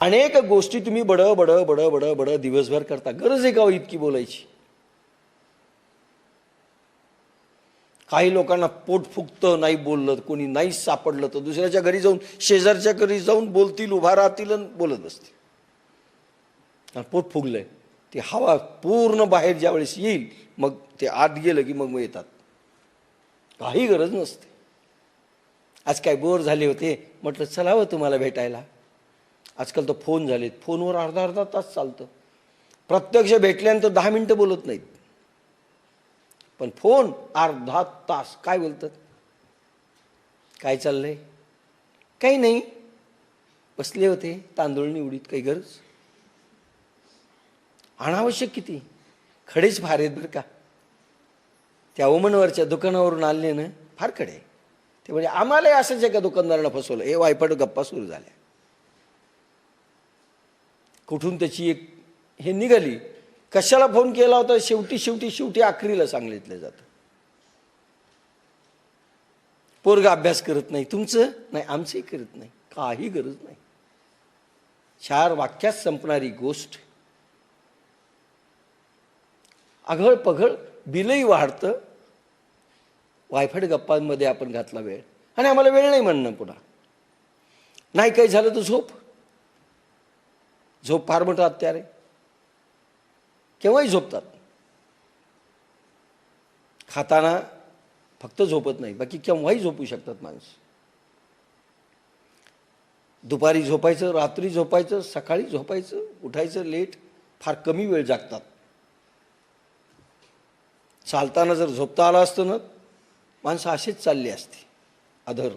अनेक गोष्टी तुम्ही बड बड बड बड बड दिवसभर करता. गरज आहे का हो इतकी बोलायची? काही लोकांना पोट फुगतं नाही बोललं, कोणी नाही सापडलं तर दुसऱ्याच्या घरी जाऊन, शेजारच्या घरी जाऊन बोलतील, उभा राहतील आणि बोलत बसतील. आणि पोट फुगलंय, ती हवा पूर्ण बाहेर ज्यावेळेस येईल मग ते आत गेलं की मग येतात. काही गरज नसते. आज काय बोर झाले होते, म्हटलं चलावं तुम्हाला भेटायला. आजकाल तर फोन झालेत, फोनवर अर्धा अर्धा तास चालतं. प्रत्यक्ष भेटल्यानंतर 10 मिनिटं बोलत नाहीत, पण फोन अर्धा तास. काय बोलतात? काय चाललंय? काही नाही, बसले होते तांदूळ निवडीत. काही गरज? अनावश्यक किती खडेच फार आहेत बरं का. त्या ओमनवरच्या दुकानावरून आले ना, फार खडे. ते म्हणजे आम्हाला असंच एका दुकानदारानं फसवलं. हे वायफट गप्पा सुरू झाल्या. कुठून त्याची एक हे निघाली, कशाला फोन केला होता, शेवटी शेवटी शेवटी आखरीला सांगितलं जातं. पोरगा अभ्यास करत नाही, तुमचं नाही, आमचंही करत नाही. काही गरज नाही. 4 वाक्यात संपणारी गोष्ट. आघळ पघळ बिलही वाढतं. वायफट गप्पांमध्ये आपण घातला वेळ, आणि आम्हाला वेळ नाही म्हणणं. पुन्हा नाही काही झालं तर झोप. झोप फार मोठं हत्यार आहे. केव्हाही झोपतात. खाताना फक्त झोपत नाही, बाकी केव्हाही झोपू शकतात माणसं. दुपारी झोपायचं, रात्री झोपायचं, सकाळी झोपायचं, उठायचं लेट. फार कमी वेळ जागतात. चालताना जर झोपता आलं असतं ना, माणसं अशीच चालली असती अधर.